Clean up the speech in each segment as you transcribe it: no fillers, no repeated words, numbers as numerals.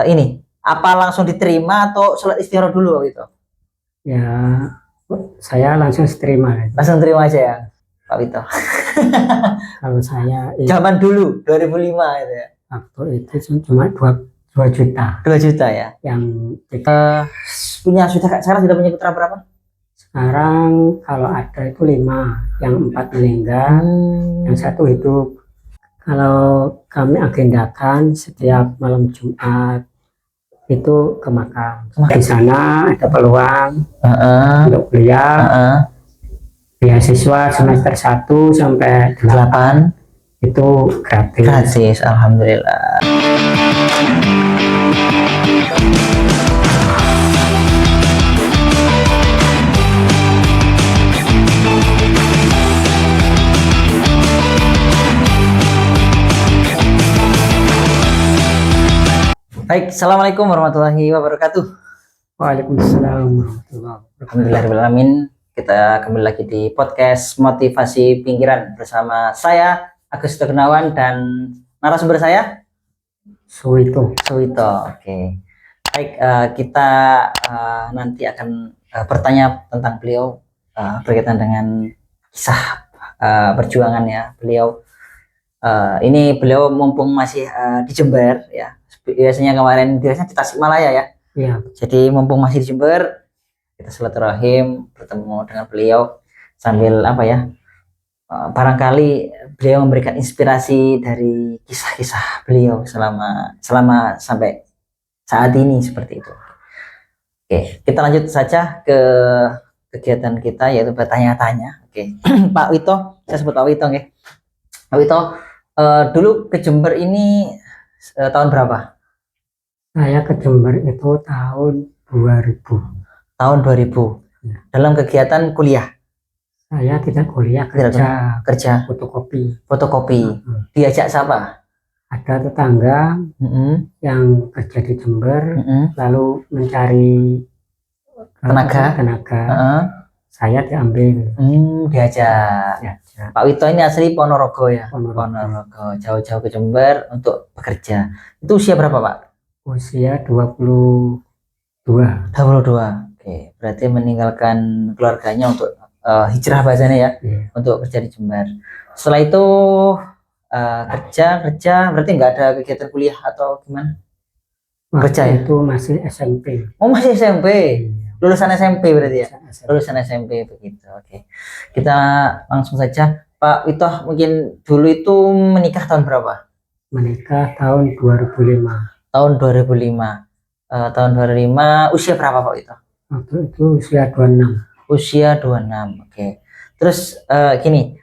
ini apa langsung diterima atau sholat istikharah dulu gitu? Ya, saya langsung terima. Langsung terima aja ya, Pak Wito. Kalau saya Zaman dulu 2005 itu ya. waktu itu cuma 2 juta 2 juta ya. yang Sekarang sudah punya putra berapa? sekarang kalau ada itu 5, yang 4 meninggal, yang 1 hidup. Kalau kami agendakan setiap malam Jumat itu ke makam. Di sana ada peluang untuk kuliah, beasiswa semester 1 sampai 8 itu gratis. Gratis, alhamdulillah. Baik, assalamualaikum warahmatullahi wabarakatuh. Waalaikumsalam warahmatullahi wabarakatuh. Alhamdulillahirrahmanirrahim. Kita kembali lagi di podcast Motivasi Pinggiran bersama saya Agus Gunawan dan narasumber saya Suwito. Oke. Baik, kita nanti akan bertanya tentang beliau berkaitan dengan kisah perjuangan ya beliau. Ini beliau mumpung masih di Jember ya. Biasanya di Tasikmalaya ya. Iya. Jadi mumpung masih di Jember, kita silaturahim bertemu dengan beliau sambil barangkali beliau memberikan inspirasi dari kisah-kisah beliau selama sampai saat ini seperti itu. Oke, kita lanjut saja ke kegiatan kita yaitu bertanya-tanya. Oke. Pak Wito, saya sebut Pak Wito ya. Pak Wito, dulu ke Jember ini tahun berapa? Saya ke Jember itu tahun 2000. Tahun 2000. Ya. Dalam kegiatan kuliah? Saya tidak kuliah, kerja fotokopi. Diajak siapa? Ada tetangga yang kerja di Jember, lalu mencari tenaga. Saya diambil. Diajak. Pak Wito ini asli Ponorogo ya. Ponorogo. Jauh-jauh ke Jember untuk bekerja. Itu usia berapa Pak? Usia 22. Oke, berarti meninggalkan keluarganya untuk hijrah bahasanya ya, untuk kerja di Jember. Setelah itu kerja, berarti nggak ada kegiatan kuliah atau gimana? Kerja itu masih SMP. Oh masih SMP, lulusan SMP berarti ya? Lulusan SMP begitu. Oke, kita langsung saja. Pak Wito, mungkin dulu itu menikah tahun berapa? Menikah tahun 2005. Tahun 2005. Tahun 2005 usia berapa Pak Wito? Waktu itu usia 26. Usia 26. Oke. Terus gini,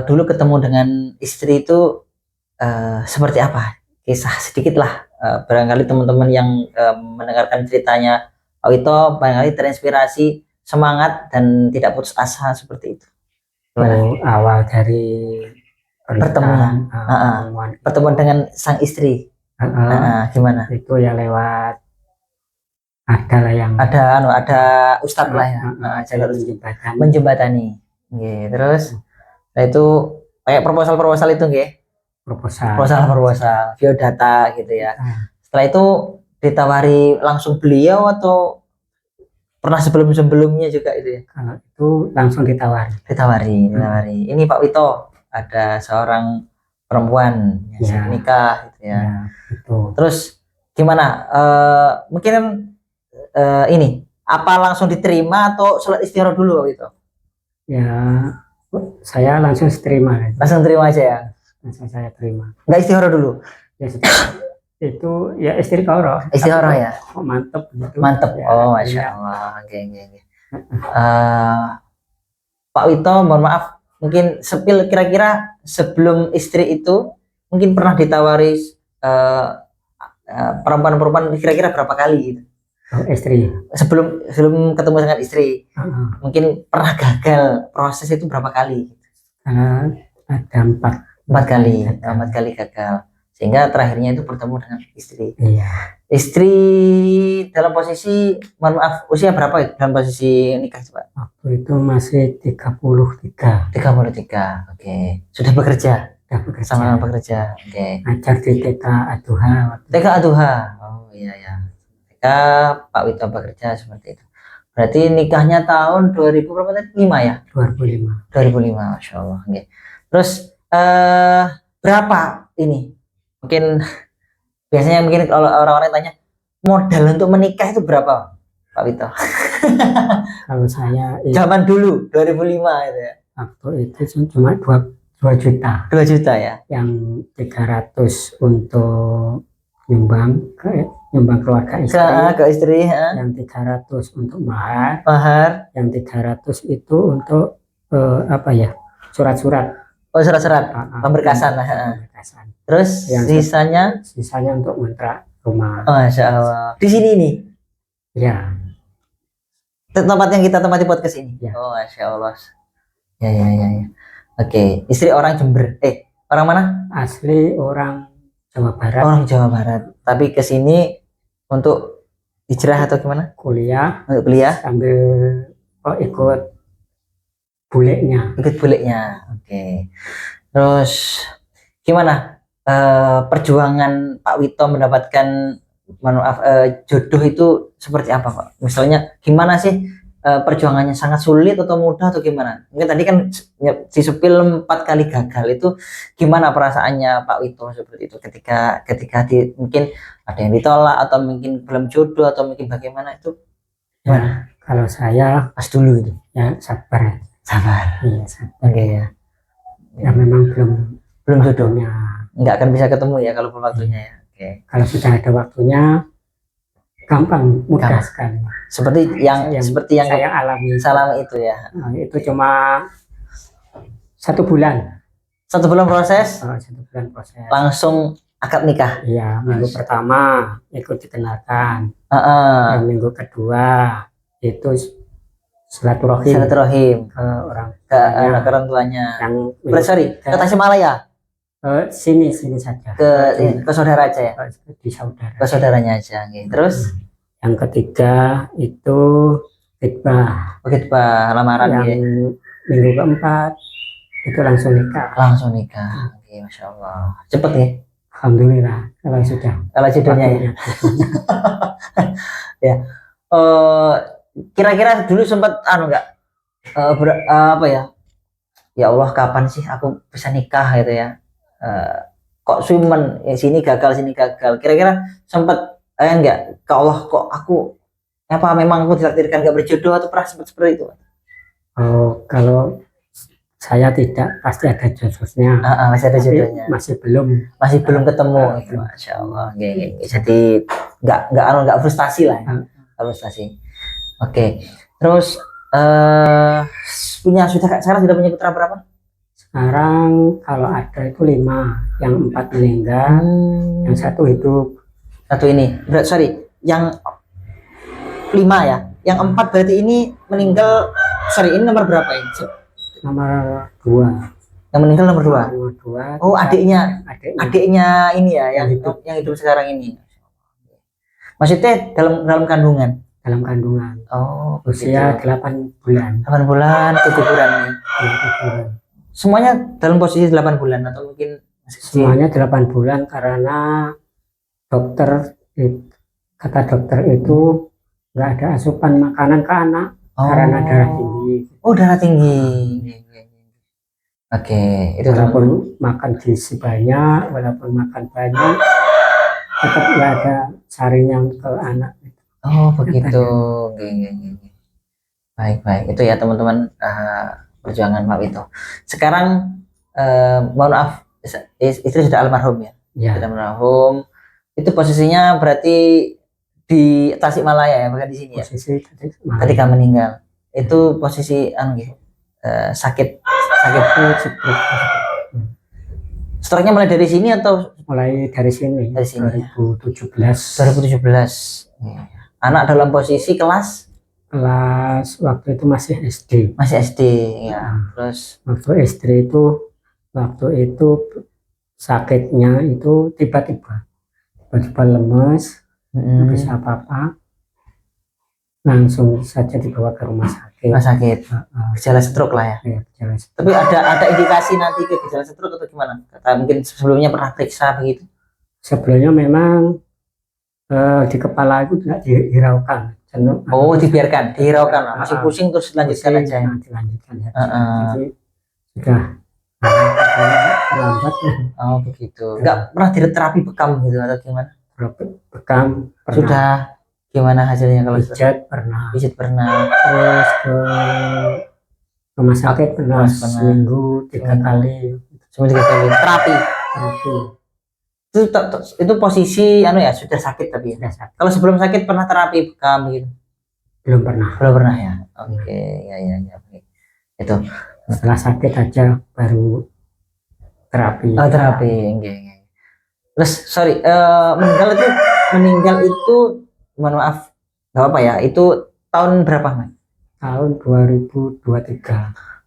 dulu ketemu dengan istri itu seperti apa? Kisah sedikit lah. Barangkali teman-teman yang mendengarkan ceritanya Pak Wito barangkali terinspirasi, semangat dan tidak putus asa seperti itu. Awal dari pertemuan dengan sang istri. Gimana? Itu ya lewat ada ustadz lah ya. Jalur menjembatani. Terus setelah itu kayak proposal itu proposal biodata gitu ya. Setelah itu ditawari langsung beliau atau pernah sebelumnya juga itu ya? Kalau itu langsung ditawari. Ini Pak Wito ada seorang perempuan yang nikah gitu ya. Betul. Terus gimana? Mungkin ini apa langsung diterima atau sholat istikharah dulu gitu? Ya, saya langsung terima. Langsung terima aja ya? Langsung saya terima. Nggak istikharah dulu? Ya, itu ya istikharah. Istikharah ya? Oh, mantep gitu. Mantep. Ya, oh, Masya Allah. Oke. Pak Wito, mohon maaf, mungkin sepil kira-kira sebelum istri itu mungkin pernah ditawari perempuan kira-kira berapa kali gitu? Istri. Sebelum ketemu dengan istri, mungkin pernah gagal proses itu berapa kali? Ada 4 kali gagal, sehingga terakhirnya itu bertemu dengan istri. Iya. Istri dalam posisi, mohon maaf, usia berapa dalam posisi nikah coba? Waktu itu masih 33. Oke. Sudah bekerja? Sama bekerja. Oke. Ngajar di TK Aduha. TK Aduha. Oh iya ya. Ketika Pak Wito bekerja seperti itu. Berarti nikahnya tahun 2000 berapa tadi? 5 ya? 2005. 2005, Masya Allah. Oke. Terus berapa ini? Mungkin biasanya mungkin kalau orang-orang tanya modal untuk menikah itu berapa, Pak Wito? Kalau saya Zaman dulu 2005 itu ya. waktu itu cuma 2 juta. 2 juta ya. Yang 300 untuk nyumbang keluarga istri. Ke istri, Yang 300 untuk mahar. Yang 300 itu untuk apa ya? Surat-surat. Oh, surat-surat pemberkasan lah. Pemberkasan. Terus yang sisanya untuk kontrak rumah. Oh, Masya Allah. Di sini nih. Ya. Tempat yang kita tempati podcast ini. Ya. Oh, Masya Allah. Ya. Oke, istri orang Jember. Orang mana? Asli orang Jawa Barat. Orang Jawa Barat. Tapi ke sini untuk hijrah atau gimana? Kuliah. Untuk kuliah. Sambil ikut buleknya. Ikut buleknya. Oke. Terus gimana perjuangan Pak Wito mendapatkan jodoh itu seperti apa, Pak? Misalnya gimana sih perjuangannya, sangat sulit atau mudah atau gimana? Mungkin tadi kan si Supil 4 kali gagal, itu gimana perasaannya Pak Wito seperti itu ketika mungkin ada yang ditolak atau mungkin belum jodoh atau mungkin bagaimana itu? Ya, kalau saya pas dulu itu ya sabar. Iya, sabar. Oke ya. Ya memang belum jodohnya. Nggak akan bisa ketemu ya kalau belum waktunya ya. Oke. Kalau sudah ada waktunya gampang, mudah sekali. Seperti yang saya alami itu ya. Itu cuma 1 bulan. 1 bulan proses? 1 bulan proses. Langsung akad nikah? Iya, minggu pertama ikut dikenalkan. Minggu kedua itu silaturahim ke orang tuanya. Ke Tasikmalaya? Sini saja. Ke saudara aja ya? Di saudara. Ke saudaranya aja. Okay. Terus? Yang ketiga itu khitbah. Lamaran yang ya? Minggu keempat itu langsung nikah. Oke, Masya Allah. Cepet ya? Alhamdulillah kalau sudah. Kalau jodohnya ya? Ya. Kira-kira dulu sempat enggak apa ya? Ya Allah, kapan sih aku bisa nikah gitu ya? Kok sumen sini gagal kira-kira sempat enggak ke Allah, kok aku apa memang aku ditakdirkan gak berjodoh atau pernah sempat seperti itu? Kalau saya tidak, pasti ada jodohnya. Masih ada jodohnya. Masih belum ketemu. Masya Allah. Jadi nggak frustasi lah ya. Frustasi. Oke. Terus sekarang sudah punya putra berapa? Sekarang kalau ada itu 5, yang 4 meninggal, yang 1 hidup. 1 ini, yang 5 ya, yang 4 berarti ini meninggal. Ini nomor berapa ini? Nomor 2. Yang meninggal nomor 2. Oh, adiknya ini ya, yang hidup sekarang ini. Maksudnya dalam kandungan? Dalam kandungan. Oh, usia 8 bulan. 8 bulan keguguran nih. Semuanya dalam posisi 8 bulan atau mungkin semuanya 8 bulan karena kata dokter itu nggak ada asupan makanan ke anak karena darah tinggi. Oh, darah tinggi. Oke, itu walaupun makan gizi banyak, walaupun makan banyak, tetap nggak ada sarinnya ke anak. Oh, begitu. Baik. Itu ya teman-teman, perjuangan Pak Wito. Sekarang mohon maaf, istri sudah almarhum ya? Sudah almarhum. Itu posisinya berarti di Tasikmalaya ya, bukan di sini ya? Ketika meninggal. Itu posisi sakit stroke-nya mulai dari sini atau? Mulai dari sini. 2017. Anak dalam posisi kelas waktu itu masih SD ya. Terus waktu itu sakitnya itu tiba-tiba lemes, nggak bisa apa-apa, langsung saja dibawa ke rumah sakit. Gejala stroke lah ya. Gejala stroke. Tapi ada indikasi nanti ke gejala stroke atau gimana? Mungkin sebelumnya pernah periksa begitu? Sebelumnya memang Di kepala itu tidak dihiraukan. Oh, dibiarkan, dihiraukan, masih pusing terus lanjutkan aja. Nah, dilanjutkan ya. Heeh. Jadi sudah terlambat ya. Oh begitu. Enggak pernah diterapi bekam gitu atau gimana? Bekam pernah, Sudah gimana hasilnya kalau sudah? pijat pernah, Pijat pernah. terus ke rumah sakit pernah Pernah. seminggu 3 kali Cuma 3 kali terapi. terapi. Itu posisi anu ya sudah sakit tapi ya. Sudah sakit. Kalau sebelum sakit pernah terapi bekam gitu? Belum pernah. Belum pernah ya. Oke, ya. Oke. Itu. Setelah sakit aja baru terapi. Oh, terapi. Oke. Terus sorry, meninggal itu mohon maaf, nggak apa ya, itu tahun berapa Mas? Tahun 2023.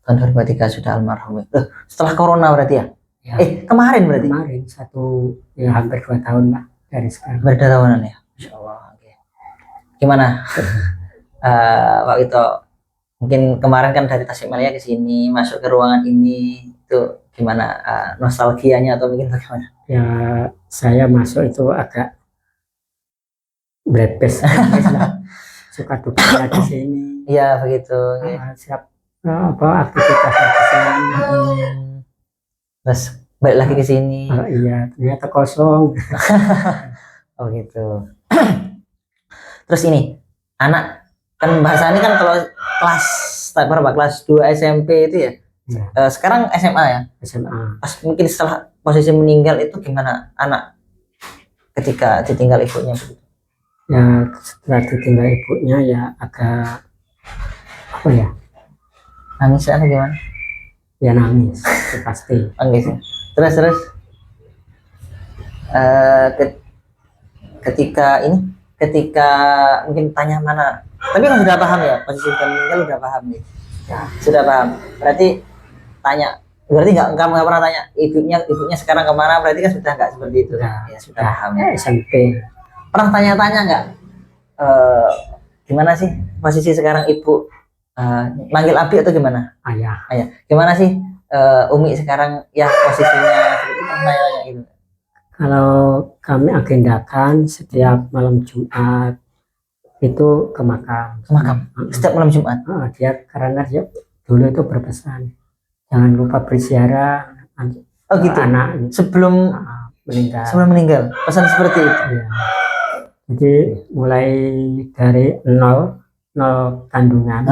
Tahun 2023 sudah almarhum. Setelah corona berarti ya? Ya, Kemarin berarti? kemarin ya hampir 2 tahun lah dari sekarang. Beda tahunan ya? Masya Allah. Oke. Gimana? Pak Ito, mungkin kemarin kan dari Tasikmalaya ke sini, masuk ke ruangan ini, itu gimana nostalgianya atau mungkin bagaimana? Ya, saya masuk itu agak brepes lah. Suka dukanya di sini. Iya begitu. Siap aktivitasnya di sini. Terus balik lagi ke sini. Iya, ternyata kosong. Oh gitu. Terus ini anak kan bahasa ini kan kalau kelas berapa, kelas 2 SMP itu ya. Sekarang SMA ya. SMA. Pas mungkin setelah posisi meninggal itu gimana anak ketika ditinggal ibunya begitu? Ya setelah ditinggal ibunya ya agak apa ya? Nangis atau gimana? Ya nangis, itu pasti. Nangis. Terus ketika mungkin tanya mana, tapi kan sudah paham ya posisi meninggal, udah paham nih ya, sudah paham, berarti nggak pernah tanya ibunya sekarang kemana, berarti kan sudah nggak seperti itu ya, sudah paham ya. SMP Pernah tanya-tanya nggak gimana sih posisi sekarang ibu, manggil Abi atau gimana? Ayah. Gimana sih Umi sekarang ya posisinya, pernah tanya gitu? Kalau kami agendakan setiap malam Jumat itu ke makam. Setiap malam Jumat. Karena dia dulu itu berpesan jangan lupa berziarah gitu. Anak sebelum meninggal. Pesan seperti itu. Ya. Jadi mulai dari nol kandungan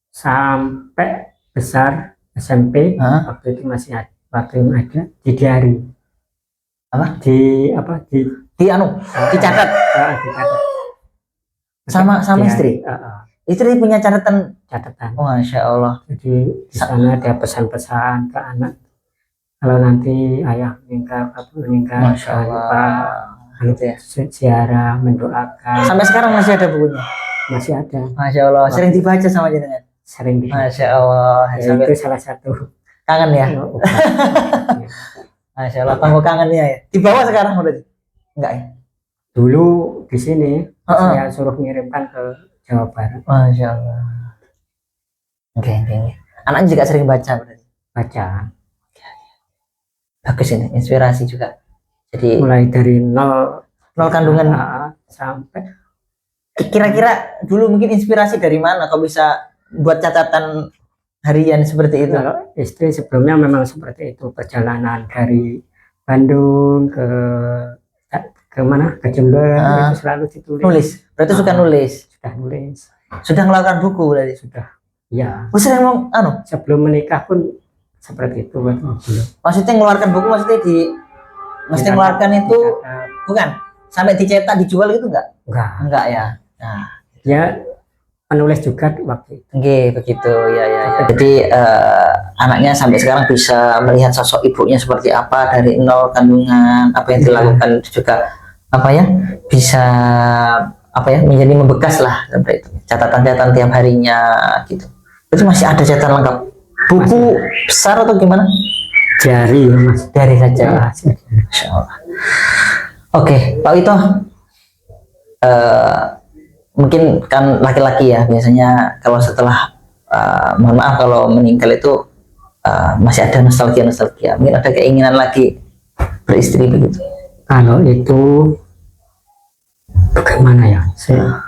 sampai besar SMP, waktu itu masih ada di diari. Dicatat sama istri. Istri punya catatan. Oh, Masya Allah. Jadi di sana ada pesan-pesan ke anak, kalau nanti ayah meninggal, Masya Allah. Ziarah, mendoakan. Sampai sekarang masih ada bukunya? Masih ada. Masya Allah. Sering dibaca sama jenengan? Sering dibaca. Masya Allah. Ya, itu salah satu kangen ya. Masya Allah, tangguh kangennya ya. Di bawah sekarang udah enggak ya? Dulu di sini saya suruh mengirimkan ke Jawa Barat. Masya Allah. Oke. Anaknya juga sering baca berarti? Baca. Bagus ini, inspirasi juga. Jadi mulai dari nol kandungan sampai. Kira-kira dulu mungkin inspirasi dari mana kau bisa buat catatan harian seperti itu? Istri sebelumnya memang seperti itu, perjalanan dari Bandung ke mana, ke Jember, itu selalu ditulis. Nulis, berarti suka nulis. Sudah melakukan buku berarti? Sudah. Ya. Sering mau sebelum menikah pun seperti itu. Maksudnya mengeluarkan buku, maksudnya mesti mengeluarkan itu bukan sampai dicetak dijual gitu enggak ya? Nah, ya penulis juga waktu itu. Begitu ya. Jadi anaknya sampai sekarang bisa melihat sosok ibunya seperti apa dari nol kandungan, apa yang dilakukan juga bisa menjadi membekas lah sampai itu. Catatan-catatan tiap harinya gitu. Itu masih ada catatan lengkap. Buku besar atau gimana? Jari Mas. Jari saja. Masya Allah. Oke, Pak Wito. Mungkin kan laki-laki ya biasanya kalau setelah mohon maaf kalau meninggal itu masih ada nostalgia, mungkin ada keinginan lagi beristri begitu. Kalau itu bagaimana ya, saya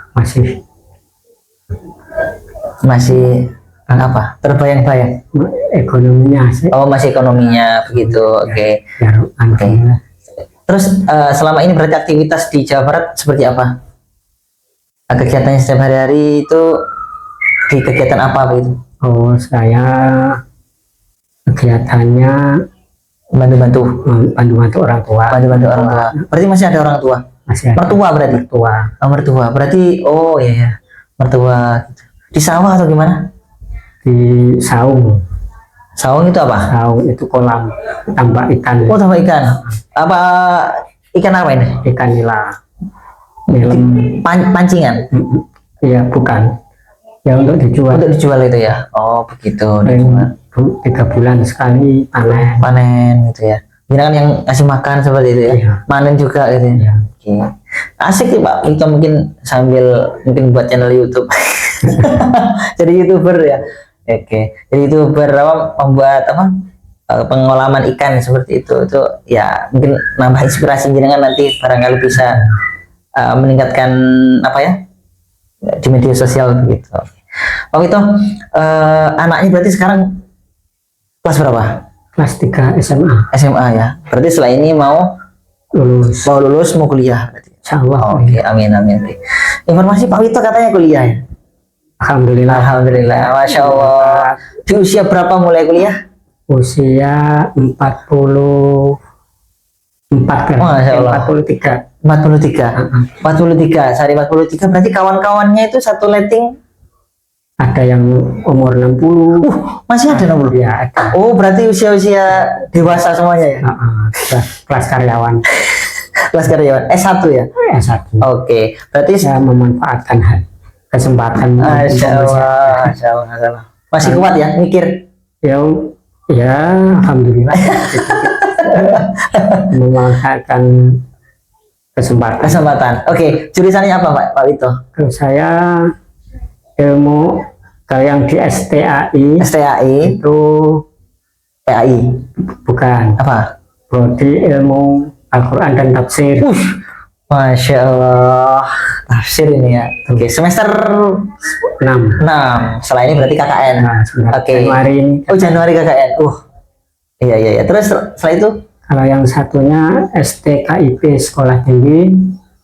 masih apa? Terbayang-bayang. ekonominya saya Oh, masih ekonominya begitu. Oke. ya, alhamdulillah. Terus selama ini berarti aktivitas di Jawa Barat seperti apa? Kegiatannya setiap hari-hari itu di kegiatan apa begitu? Oh, saya kegiatannya Bantu-bantu, bantu-bantu orang tua. bantu-bantu orang tua. Berarti masih ada orang tua? Masih ada Mertua berarti? mertua Oh, mertua. Berarti, oh iya ya, mertua. Gitu. Di sawah atau gimana? di Saung. Saung itu apa? Saung itu kolam tambak ikan. Oh, tambah ikan. Apa ikan apa ini? Ikan nila. Film. Pancingan. Iya, bukan. Ya untuk dijual. Untuk dijual itu ya. Oh, begitu. Dan 3 bulan sekali panen. Panen gitu ya. Ini kan yang ngasih makan seperti itu ya. Iya. Panen juga gitu ya. Iya. Oke. Asik sih Pak. Kita mungkin sambil mungkin buat channel YouTube. Jadi YouTuber ya. Oke. Jadi YouTuber apa membuat apa? Pengolaman ikan seperti itu ya mungkin nambah inspirasi jenengan nanti barangkali bisa meningkatkan apa ya di media sosial begitu. Pak itu anaknya berarti sekarang kelas berapa? Kelas 3 SMA. SMA ya. Berarti setelah ini mau Lulus. mau kuliah berarti. Insyaallah. Oke, amin amin. Informasi Pak Wito katanya kuliah ya. Alhamdulillah. Alhamdulillah, masya Allah. Di usia berapa mulai kuliah? Usia 44 kan? Masya Allah. 43. 43. 43. Sehari 43 berarti kawan-kawannya itu satu letting Ada yang umur 60. masih ada 60. Ya, ada. Oh, berarti usia-usia dewasa semuanya ya? Kelas karyawan. Kelas karyawan S1 ya? S1. Oke, berarti Saya memanfaatkan kesempatan. Masya Allah, Masya Allah, Masya Allah. Masih kuat ya mikir? Ya, alhamdulillah. Memanfaatkan kesempatan. Oke, jurusannya apa Pak Wito? Kalau saya ilmu, kalau yang di STAI STAI, itu PAI, bukan, apa? prodi ilmu Al-Quran dan tafsir. Masya Allah, tafsir ini ya. Oke, semester 6. 6. Setelah ini berarti KKN. Nah, Oke. Januari ini. Oh, Januari KKN. Iya. Terus setelah itu? Kalau yang satunya STKIP, Sekolah Tinggi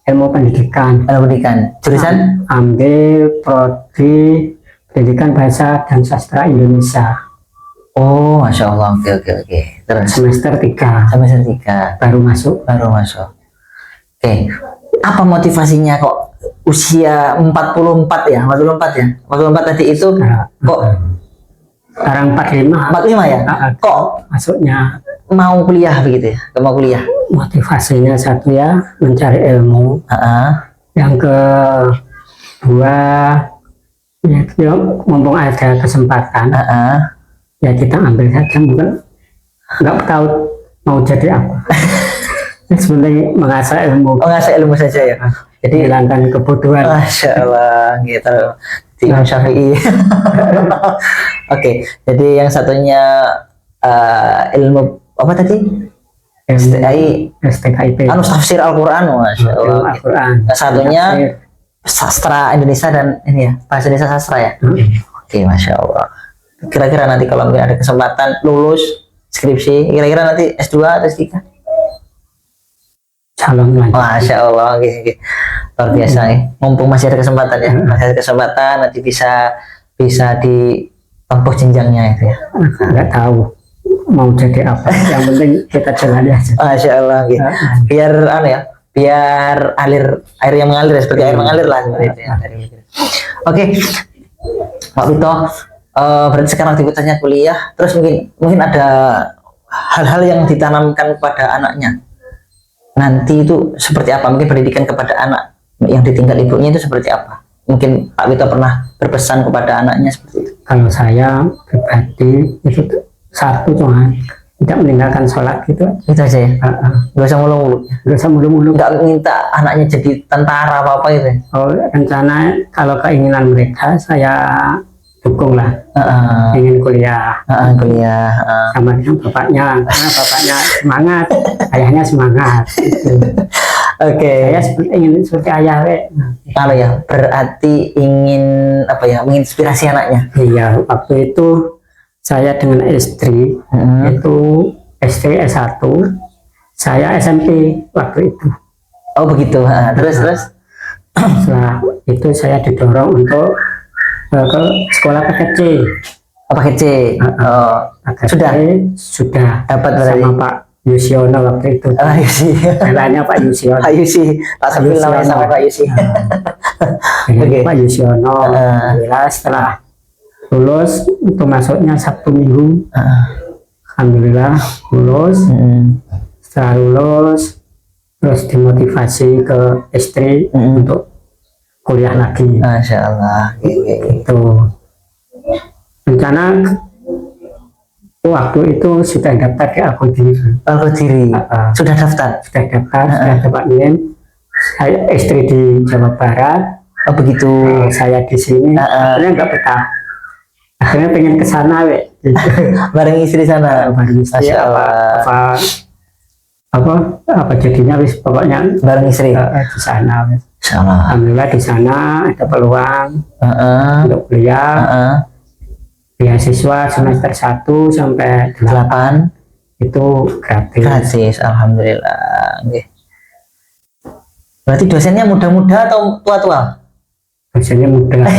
Ilmu Pendidikan. Pendidikan. Jurusan? Ambil prodi Pendidikan Bahasa dan Sastra Indonesia. Oh, Masya Allah. Oke. Terus? Semester 3. Semester 3. Baru masuk. Oke. Apa motivasinya kok usia 44 ya? 44 ya? 44 tadi itu kok sekarang 45. 45 ya? Kok masuknya mau kuliah begitu ya? Mau kuliah? Motivasinya satu ya, mencari ilmu. Yang kedua, ya, mumpung ada kesempatan, ya kita ambil saja. Mungkin nggak tahu mau jadi apa. Sebenarnya mengasah ilmu. Mengasah ilmu saja ya. Jadi hilangkan kebutuhan. Masya Allah, gitu. Imam Syafi'i. Oke, jadi yang satunya ilmu apa tadi? STKIP. Tafsir Al-Quran, Masya Allah. Al-Quran. Yang satunya sastra Indonesia dan ini ya, bahasa Indonesia sastra ya. Oke, Masya Allah. Kira-kira nanti kalau mungkin ada kesempatan lulus skripsi, kira-kira nanti S2 atau S3? Calon lagi. Masya Allah, gitu. Luar biasa nih. Mumpung masih ada kesempatan ya, masih ada kesempatan nanti bisa ditempuh jenjangnya itu ya. Nggak tahu mau jadi apa. Yang penting kita jalani aja. Masya Allah, gitu. Biar air yang mengalir seperti air mengalir lah seperti itu ya. Oke, Pak Wito, berarti sekarang aktivitasnya kuliah, terus mungkin ada hal-hal yang ditanamkan kepada anaknya. Nanti itu seperti apa? Mungkin pendidikan kepada anak yang ditinggal ibunya itu seperti apa? Mungkin Pak Wito pernah berpesan kepada anaknya seperti itu. Kalau saya pribadi itu satu cuma tidak meninggalkan sholat gitu. Itu aja ya. Gak usah mulu-mulu. Gak usah mulu-mulu. Gak minta anaknya jadi tentara apa gitu. Oh, rencana kalau keinginan mereka saya dukung lah. Ingin kuliah. Kuliah. Sama dengan bapaknya, karena bapaknya semangat, ayahnya semangat. Gitu. Oke. Saya ingin seperti ayah we. Kalau ya berarti ingin apa ya, menginspirasi anaknya. Iya, waktu itu saya dengan istri itu istri S1, saya SMP waktu itu. Oh begitu. Terus. Setelah itu saya didorong untuk ke sekolah paket C. Paket C. Paket Sudah? C sudah Dapat berarti? sama Pak Yusiono waktu itu. Yusi. Jalannya Pak Yusiono. Pak Yusi. Tak sebut namanya sama Pak Yusi. Oke. Pak Yusiono. Alhamdulillah setelah lulus itu masuknya Sabtu Minggu. Alhamdulillah lulus. Setelah lulus terus dimotivasi ke istri untuk kuliah lagi. Masya Allah. Itu rencana waktu itu sudah daftar di Al-Qadiri. Sudah daftar? Sudah daftar, sudah dapat NIM. Saya istri di Jawa Barat. Oh begitu. Saya di sini. Akhirnya nggak betah. Akhirnya pengen ke sana, gitu. Bareng istri sana. Bareng istri. Masya Allah. Apa jadinya wis pokoknya bareng istri di sana. Masya Allah. Alhamdulillah di sana ada peluang untuk kuliah. Beasiswa semester 1 sampai 8 itu gratis. Gratis, alhamdulillah. Okay. Berarti dosennya muda-muda atau tua-tua? Dosennya muda.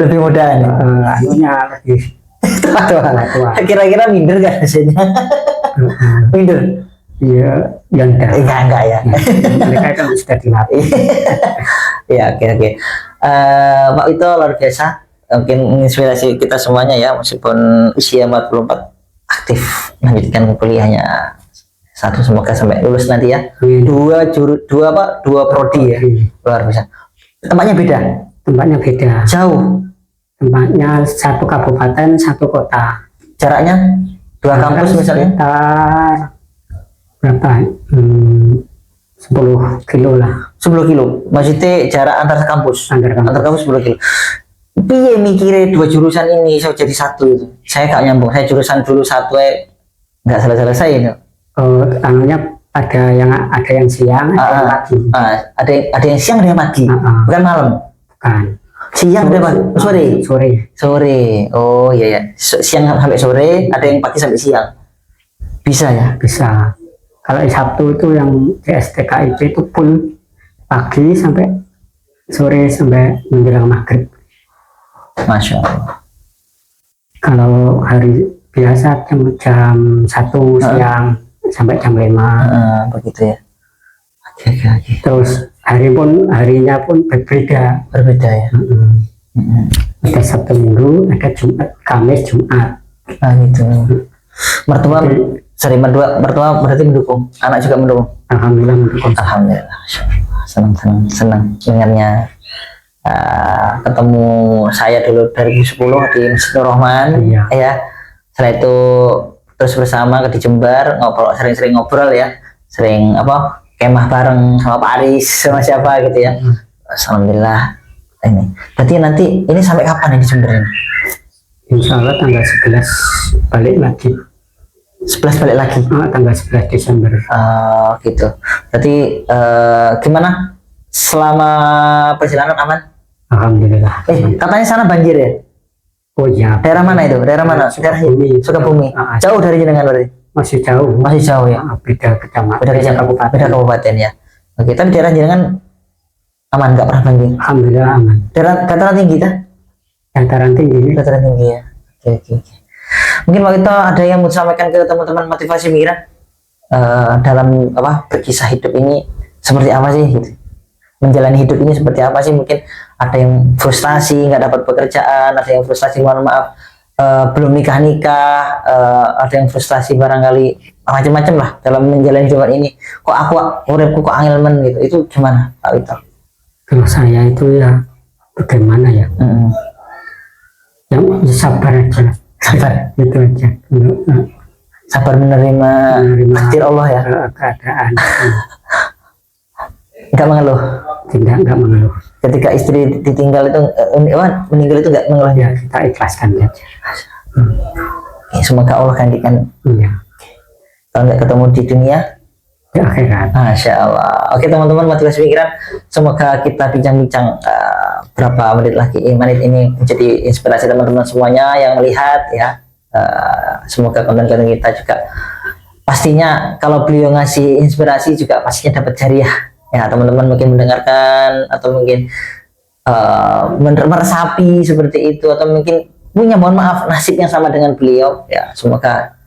Lebih muda nih. Anunya lebih tua. Kira-kira minder gak dosennya? Minder? Iya, yang enggak ya. Mereka kan sudah dilatih. Ya, oke. Pak Wito luar biasa. Mungkin menginspirasi kita semuanya ya, meskipun usia 44 aktif melanjutkan kuliahnya satu, semoga sampai lulus nanti ya. Dua prodi ya, luar biasa. Tempatnya beda jauh, tempatnya satu kabupaten satu kota, jaraknya 2 kampus misalnya berapa 10 kilo lah. 10 kilo maksudnya jarak antar kampus 10 kilo. Piye mikirnya 2 jurusan ini saya jadi satu itu? Saya gak nyambung. Saya jurusan dulu satu nggak selesai itu. Anunya ada yang siang, ada yang pagi. Ada yang siang, ada yang pagi. Bukan malam. Bukan. Siang ada pagi. Sore. Oh iya. Siang sampai sore, ada yang pagi sampai siang. Bisa ya? Bisa. Kalau Sabtu itu yang di STKIP itu pun pagi sampai sore sampai menjelang maghrib. Masya Allah. Kalau hari biasa jam 1 siang sampai jam 5. Begitu ya. Oke. Terus harinya pun berbeda ya. Ada Sabtu Minggu, ada Jumat, Kamis, Jumat. Gitu. Mertua berarti mendukung, anak juga mendukung. Alhamdulillah mendukung. Alhamdulillah. Senang dengarnya. Ketemu saya dulu 2010 di Masjid Nur Rahman. Ya. Setelah itu terus bersama di Jember, sering ngobrol ya, sering kemah bareng sama Pak Aris sama siapa gitu ya. Alhamdulillah ini. Berarti nanti ini sampai kapan di Jember ini? Insya Allah tanggal 11 balik lagi. 11 balik lagi? Tanggal 11 Desember. Gitu. Berarti gimana? Selama perjalanan aman? Alhamdulillah. Katanya sana banjir ya? Oh iya. Daerah mana itu? Daerah mana? Sukabumi. Jauh dari jenengan berarti? Masih jauh ya. Beda kabupaten ya. Oke, tapi daerah jenengan aman, nggak pernah banjir? Alhamdulillah aman. Dataran tinggi kan? Dataran tinggi ya. Oke. Mungkin waktu itu ada yang mau sampaikan ke teman-teman motivasi Mira dalam berkisah hidup ini seperti apa sih gitu? Menjalani hidup ini seperti apa sih? Mungkin ada yang frustasi nggak dapat pekerjaan, ada yang frustasi mohon maaf belum nikah, ada yang frustasi barangkali macam-macam lah dalam menjalani hidup ini. Kok aku uripku kok angel gitu? Itu gimana Pak Wito? Kalau saya itu ya bagaimana ya? Yang sabar aja. Itu aja. Sabar menerima takdir Allah ya. Keadaan. Nggak mengeluh. Tidak mengeluh. Ketika istri ditinggal itu meninggal itu nggak mengeluh ya, kita ikhlaskan saja. Semoga Allah gantikan. Iya. Kalau nggak ketemu di dunia di akhirat. Masya Allah. Oke teman-teman, motivasi pikiran. Semoga kita bincang-bincang berapa menit ini menjadi inspirasi teman-teman semuanya yang melihat ya. Semoga konten-konten kita juga pastinya kalau beliau ngasih inspirasi juga pastinya dapat jariah. Ya teman-teman mungkin mendengarkan atau mungkin meresapi seperti itu atau mungkin punya mohon maaf nasib yang sama dengan beliau. Ya semoga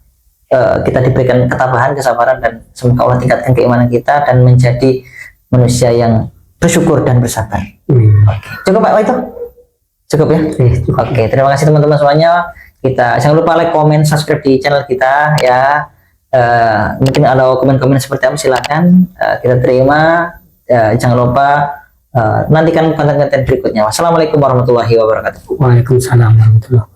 kita diberikan ketabahan, kesabaran, dan semoga Allah tingkatkan keimanan kita dan menjadi manusia yang bersyukur dan bersabar. Oke. Cukup Pak itu? Cukup ya? Oke, terima kasih teman-teman semuanya. Kita jangan lupa like, comment, subscribe di channel kita ya. Mungkin ada komen-komen seperti apa silakan kita terima. Jangan lupa nantikan konten-konten berikutnya. Wassalamualaikum warahmatullahi wabarakatuh. Waalaikumsalam warahmatullahi wabarakatuh.